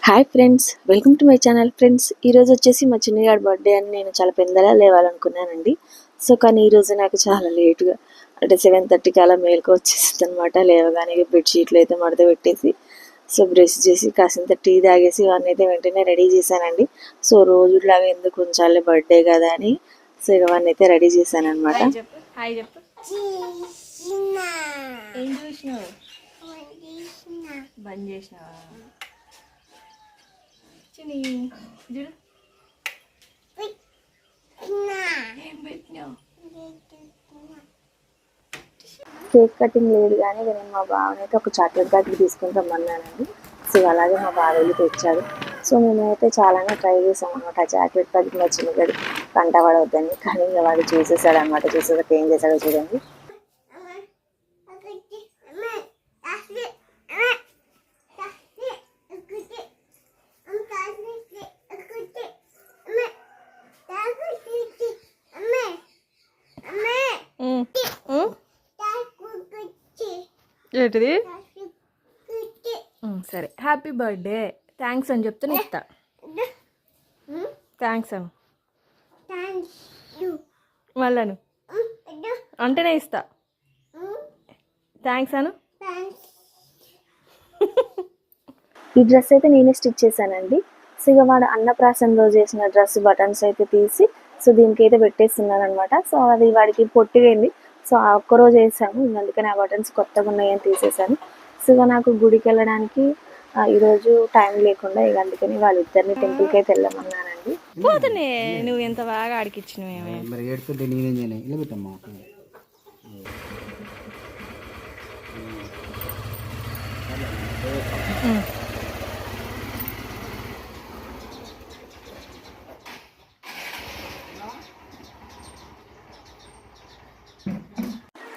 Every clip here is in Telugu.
Hi friends, welcome to my channel. Friends, ఈరోజు వచ్చేసి మా చిన్నగాడి బర్త్డే అని నేను చాలా పెందలా లేవాలనుకున్నానండి. సో కానీ ఈరోజు నాకు చాలా లేటుగా అంటే 7:30కి అలా మేలుకు వచ్చేసింది అనమాట. లేవగానే బెడ్షీట్లు అయితే మడత పెట్టేసి సో బ్రష్ చేసి కాసింత టీ తాగేసి ఇవన్నీ అయితే వెంటనే రెడీ చేశానండి. సో రోజులాగా ఎందుకు ఉంచాలి బర్త్డే కదా అని సో ఇవన్నీ అయితే రెడీ చేశాను అనమాట. బంద్ చేసినావా చూడు కేక్ కటింగ్ లేదు కానీ నేను మా బావని అయితే ఒక చాక్లెట్ బ్యాగ్ తీసుకుని రమ్మన్నానండి. సో అలాగే మా బావ వెళ్ళి తెచ్చాడు. సో మేమైతే చాలానే ట్రై చేసాం అనమాట. ఆ చాక్లెట్ బ్యాగ్ మా చిన్నగడి కంట పడవద్దని, కానీ ఇంకా వాడు చూసేసాడు అనమాట. చూసేసాక ఏం చేశాడో చూడండి. ఏంటిది? సరే, హ్యాపీ బర్త్డే థ్యాంక్స్ అని చెప్తే ఇస్తా. థ్యాంక్స్ అను మళ్ళను అంటేనే ఇస్తా. థ్యాంక్స్ అను. ఈ డ్రెస్ అయితే నేనే స్టిచ్ చేశానండి. సో ఇక వాడు అన్నప్రాసన రోజు వేసిన డ్రెస్ బటన్స్ అయితే తీసి సో దీనికి అయితే పెట్టేస్తున్నాను అనమాట. సో అది వాడికి పొట్టిపోయింది. సో ఆ ఒక్కరోజు వేసాము, అందుకని ఆ బటన్స్ కొత్తగా ఉన్నాయని తీసేసాను. సో ఇక నాకు గుడికి వెళ్ళడానికి ఈరోజు టైం లేకుండా ఇక అందుకని వాళ్ళిద్దరిని టెంపుల్కి అయితే వెళ్ళమన్నానండి. పోతనే నువ్వు ఎంత బాగా ఆడికిచ్చినవేమే.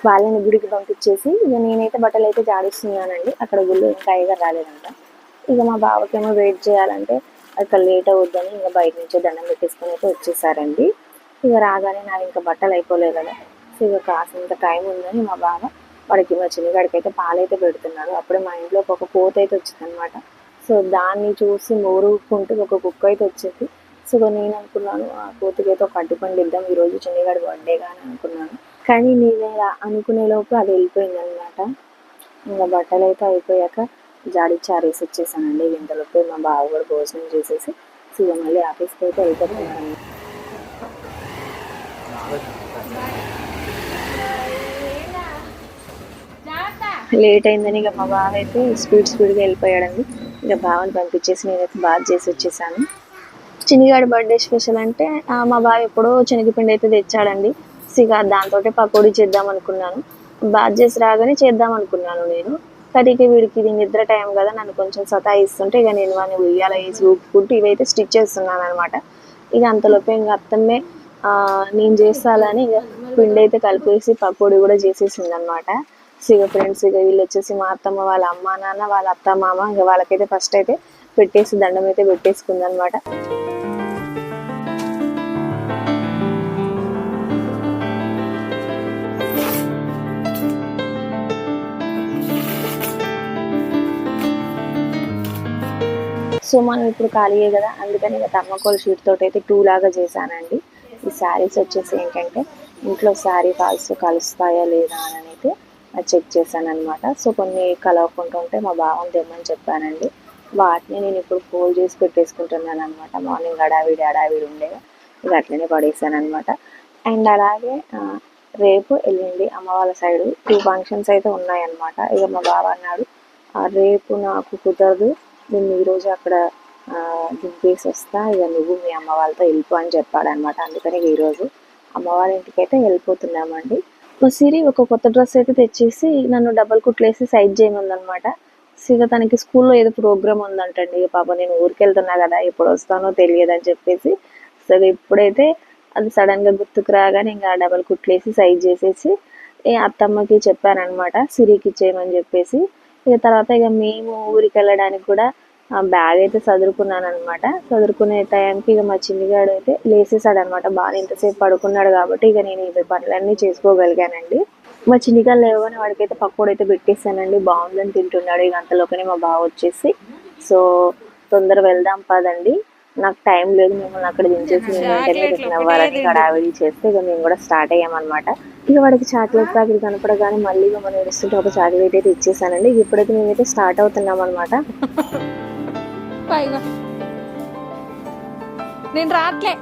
వాళ్ళని గుడికి పంపించేసి ఇక నేనైతే బట్టలు అయితే జాడిస్తున్నానండి. అక్కడ గుళ్ళు ఇంకా అయ్యగా రాలేదంట. ఇక మా బావకేమో వెయిట్ చేయాలంటే అక్కడ లేట్ అవుద్దని ఇంకా బయట నుంచి దండం పెట్టేసుకొని అయితే వచ్చేసారండి. ఇక రాగానే నాకు ఇంకా బట్టలు అయిపోలేదు కదా. సో ఇక కాసింత టైం ఉందని మా బావ వాడికి మా చిన్నగాడికి అయితే పాలైతే పెడుతున్నాడు. అప్పుడే మా ఇంట్లోకి ఒక కోత అయితే వచ్చింది అనమాట. సో దాన్ని చూసి మోరుకుంటూ ఒక కుక్క అయితే వచ్చేది. సో నేను అనుకున్నాను ఆ కోతికి అయితే ఒక అడ్డుపండు ఇద్దాం ఈరోజు చిన్నగాడి బర్త్డేగా అని అనుకున్నాను. కానీ నేను అనుకునే లోపు అది వెళ్ళిపోయింది అనమాట. ఇంకా బట్టలు అయితే అయిపోయాక జాడిచ్చి ఆరేసి వచ్చేసానండి. ఇంతలోపు మా బావ కూడా భోజనం చేసేసి సీఎం మళ్ళీ ఆఫీస్కి అయితే వెళ్తున్నాను. లేట్ అయిందని ఇక మా బావ అయితే స్పీడ్గా వెళ్ళిపోయాడండి. ఇక బావని పంపించేసి నేనైతే బాగా చేసి వచ్చేసాను. చిన్నగాడి బర్త్డే స్పెషల్ అంటే మా బావ ఎప్పుడో శనగపిండి అయితే తెచ్చాడండి. ఇక దాంతో పకోడీ చేద్దాం అనుకున్నాను. బాగా చేసి రాగానే చేద్దాం అనుకున్నాను నేను. కర్రీకి వీడికి ఇది నిద్ర టైం కదా, నన్ను కొంచెం సతాయిస్తుంటే ఇక నేను వాడిని ఉయ్యాల వేసి ఊపుకుంటూ ఇవైతే స్టిచ్ చేస్తున్నాను అనమాట. ఇక అంతలోపే ఇంకా అత్తమ్మే నేను చేస్తాలని ఇక పిండి అయితే కలిపేసి పకోడీ కూడా చేసేసింది అనమాట. సో ఇక ఫ్రెండ్స్ ఇక వీళ్ళు వచ్చేసి మా అత్తమ్మ వాళ్ళ అమ్మ నాన్న వాళ్ళ అత్త మామ ఇక వాళ్ళకైతే ఫస్ట్ అయితే పెట్టేసి దండం అయితే పెట్టేసుకుంది అనమాట. సో మనం ఇప్పుడు ఖాళీయే కదా, అందుకని ఇక థర్మాకోల్ షీట్ తోటి అయితే 2 లాగా చేశానండి. ఈ శారీస్ వచ్చేసి ఏంటంటే ఇంట్లో శారీ ఫాల్స్ కలుస్తాయా లేదా అని అయితే చెక్ చేశాను అనమాట. సో కొన్ని కలవకుండా ఉంటే మా బావని తెమ్మని చెప్పానండి. వాటిని నేను ఇప్పుడు ఫోల్డ్ చేసి పెట్టేసుకుంటున్నాను అనమాట. మార్నింగ్ హడావిడి ఉండేగా ఇక అట్లనే పడేసాను అనమాట. అండ్ అలాగే రేపు ఎల్లుండి అమ్మ వాళ్ళ సైడు 2 ఫంక్షన్స్ అయితే ఉన్నాయన్నమాట. ఇక మా బావ అన్నాడు రేపు నాకు కుదరదు, నేను ఈరోజు అక్కడ దింపేసి వస్తా, ఇక నువ్వు మీ అమ్మ వాళ్ళతో వెళ్ళిపో అని చెప్పాడనమాట. అందుకని ఈరోజు అమ్మ వాళ్ళ ఇంటికి అయితే వెళ్ళిపోతున్నామండి. మా సిరి ఒక కొత్త డ్రెస్ అయితే తెచ్చేసి నన్ను డబల్ కుట్లేసి సైజ్ చేయమందనమాట. ఇక తనకి స్కూల్లో ఏదో ప్రోగ్రామ్ ఉందంటండి. ఇక పాప నేను ఊరికి వెళ్తున్నా కదా, ఎప్పుడు వస్తానో తెలియదని చెప్పేసి సో ఇప్పుడైతే అది సడన్గా గుర్తుకు రాగానే ఇంకా డబల్ కుట్లేసి సైజ్ చేసేసి అత్తమ్మకి చెప్పానమాట సిరికి ఇచ్చేయమని చెప్పేసి. ఇక తర్వాత ఇక మేము ఊరికి వెళ్ళడానికి కూడా బ్యాగ్ అయితే చదువుకున్నాను అనమాట. చదువుకునే టైంకి ఇక మా చిన్నగాడు అయితే లేసేసాడు అనమాట. బాగా ఇంతసేపు పడుకున్నాడు కాబట్టి ఇక నేను ఈ పనులన్నీ చేసుకోగలిగానండి. మా చిన్నగాడు లేవగానే వాడికైతే పకోడీ అయితే పెట్టేసానండి. బాగుందని తింటున్నాడు. ఇక అంతలోకనే మా బావ వచ్చేసి సో తొందర వెళ్దాం పదండి, నాకు టైం లేదు, మిమ్మల్ని అక్కడ దించేసి నేను వెంటనే రిటర్న్ అవ్వాలని హడావిడి చేస్తే ఇక మేము కూడా స్టార్ట్ అయ్యామన్నమాట. ఇక వాడికి చాక్లెట్ ప్యాకెట్ కనపడగానే మళ్ళీ ఇక మనం ఏడుస్తుంటే ఒక చాక్లెట్ అయితే ఇచ్చేసానండి. ఇప్పుడైతే మేమైతే స్టార్ట్ అవుతున్నాం అనమాట. నేను రాట్లే.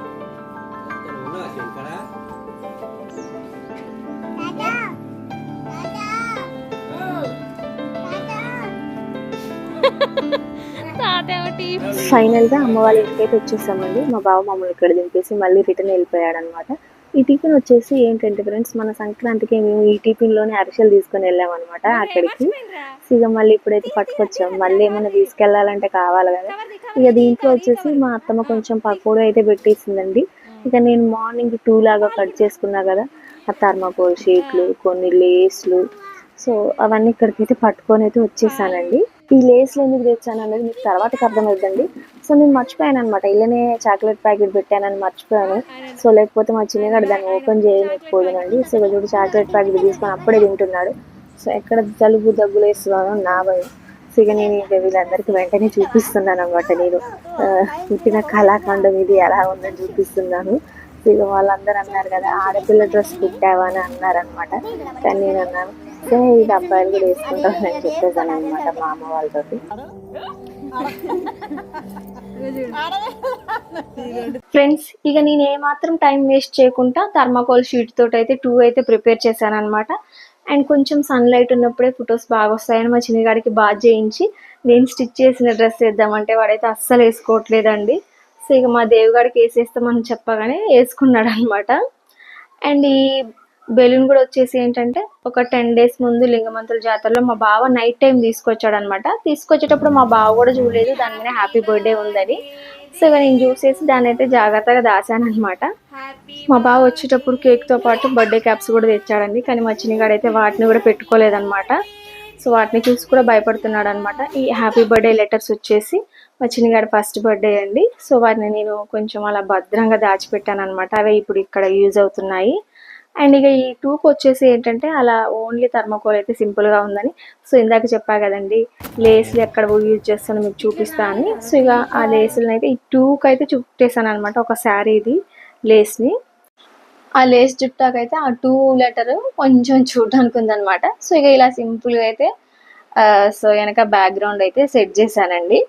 ఫైనల్ గా అమ్మ వాళ్ళ ఇంటికైతే వచ్చేసామండి. మా బావ మమ్మల్ని ఇక్కడ దింపేసి మళ్ళీ రిటర్న్ వెళ్ళిపోయాడు అనమాట. ఈ టిఫిన్ వచ్చేసి ఏంటంటే ఫ్రెండ్స్, మన సంక్రాంతికి మేము ఈ టిఫిన్ లోనే అరిసెలు తీసుకొని వెళ్ళాం అనమాట అక్కడికి. ఇక మళ్ళీ ఇప్పుడైతే పట్టుకొచ్చాం, మళ్ళీ ఏమైనా తీసుకెళ్లాలంటే కావాలి కదా. ఇక దీంట్లో వచ్చేసి మా అత్తమ్మ కొంచెం పకోడీ అయితే పెట్టేసిందండి. ఇక నేను మార్నింగ్ 2 లాగా కట్ చేసుకున్నా కదా, ఆ థర్మాకోల్ షీట్లు, కొన్ని లేస్లు, సో అవన్నీ ఇక్కడికైతే పట్టుకొని అయితే వచ్చేసానండి. ఈ లేస్లు ఎందుకు తెచ్చాను అనేది మీకు తర్వాతకి అర్థమవుతుందండి. సో నేను మర్చిపోయాను అనమాట, ఇలానే చాక్లెట్ ప్యాకెట్ పెట్టానని మర్చిపోయాను. సో లేకపోతే మా చిన్నగాడు దాన్ని ఓపెన్ చేయలేకపోదునండి. సో చూడు చాక్లెట్ ప్యాకెట్ తీసుకొని అప్పుడే తింటున్నాడు. సో ఎక్కడ జలుబు దగ్గులు వేస్తున్నానో నా భయం. సో ఇక నేను ఇక వీళ్ళందరికీ వెంటనే చూపిస్తున్నాను అనమాట, నేను పుట్టిన కళాఖండం ఇది ఎలా ఉందని చూపిస్తున్నాను. సో ఇక వాళ్ళందరూ అన్నారు కదా, ఆడపిల్ల డ్రెస్ కుట్టావా అని అన్నారు అనమాట. కానీ నేను అన్నాను, సో ఇది అబ్బాయిలు కూడా వేసుకుంటారని నేను చెప్పేసాను అనమాట మా అమ్మ వాళ్ళతో. ఫ్రెండ్స్ ఇక నేను ఏమాత్రం టైం వేస్ట్ చేయకుండా థర్మాకోల్ షీట్ తోటి అయితే 2 అయితే ప్రిపేర్ చేశాను అనమాట. అండ్ కొంచెం సన్లైట్ ఉన్నప్పుడే ఫొటోస్ బాగా వస్తాయని మా చిన్నగాడికి బాగా చేయించి నేను స్టిచ్ చేసిన డ్రెస్ వేద్దామంటే వాడైతే అస్సలు వేసుకోవట్లేదండి. సో ఇక మా దేవుగాడికి వేసేస్తామని చెప్పగానే వేసుకున్నాడు అనమాట. అండ్ ఈ బెలూన్ కూడా వచ్చేసి ఏంటంటే ఒక 10 days ముందు లింగమంతుల జాతరలో మా బావ నైట్ టైం తీసుకొచ్చాడు అనమాట. తీసుకొచ్చేటప్పుడు మా బావ కూడా చూడలేదు దాని మీద హ్యాపీ బర్త్డే ఉందని. సో ఇక నేను చూసేసి దాన్ని అయితే జాగ్రత్తగా దాచాను అనమాట. మా బావ వచ్చేటప్పుడు కేక్తో పాటు బర్త్డే క్యాప్స్ కూడా తెచ్చాడండి. కానీ మా చిన్నగాడు అయితే వాటిని కూడా పెట్టుకోలేదన్నమాట. సో వాటిని చూసి కూడా భయపడుతున్నాడు అనమాట. ఈ హ్యాపీ బర్త్డే లెటర్స్ వచ్చేసి మా చిన్నగాడు ఫస్ట్ బర్త్డే అండి. సో వాటిని నేను కొంచెం అలా భద్రంగా దాచిపెట్టాను అనమాట. అవే ఇప్పుడు ఇక్కడ యూజ్ అవుతున్నాయి. అండ్ ఇక ఈ 2కి వచ్చేసి ఏంటంటే అలా ఓన్లీ థర్మాకోల్ అయితే సింపుల్గా ఉందని. సో ఇందాక చెప్పా కదండి, లేస్లు ఎక్కడ యూజ్ చేస్తానో మీకు చూపిస్తా అని. సో ఇక ఆ లేసులను అయితే ఈ 2కి అయితే చుట్టేసాను అనమాట. ఒక శారీది లేస్ని ఆ లేస్ చుట్టాకైతే ఆ 2 లెటర్ కొంచెం చూడడానికి ఉందనమాట. సో ఇక ఇలా సింపుల్గా అయితే సో వెనక బ్యాక్గ్రౌండ్ అయితే సెట్ చేశానండి.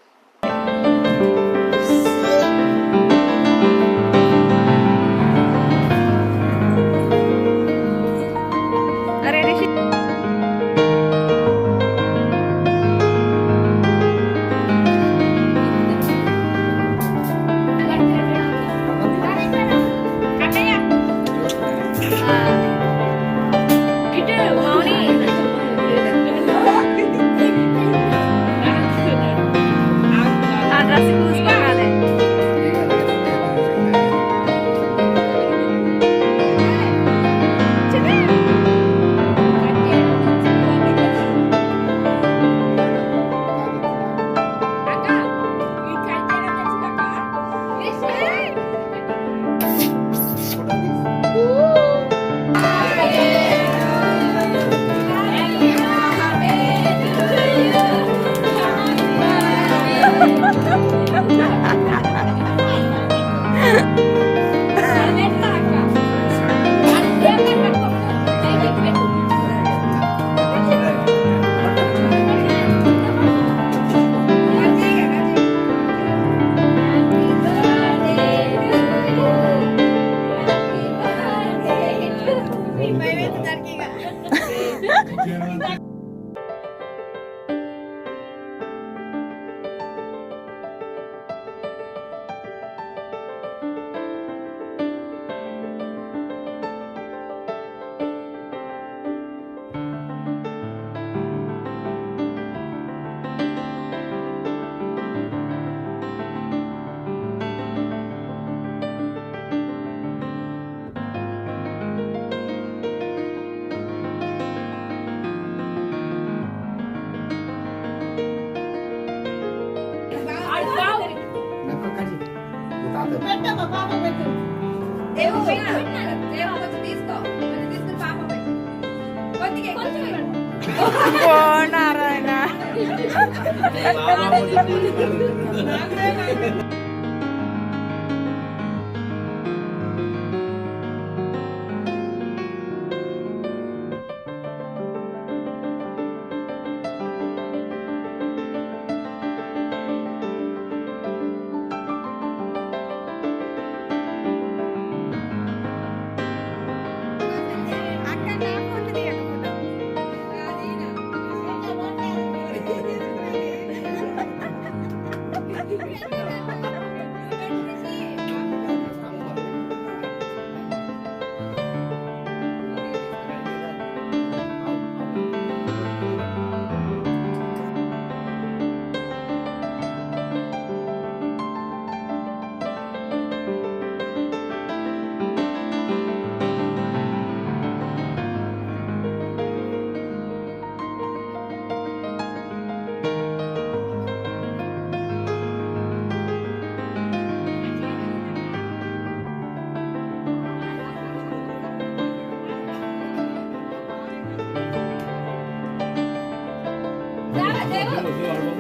నారాయణ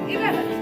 Iba.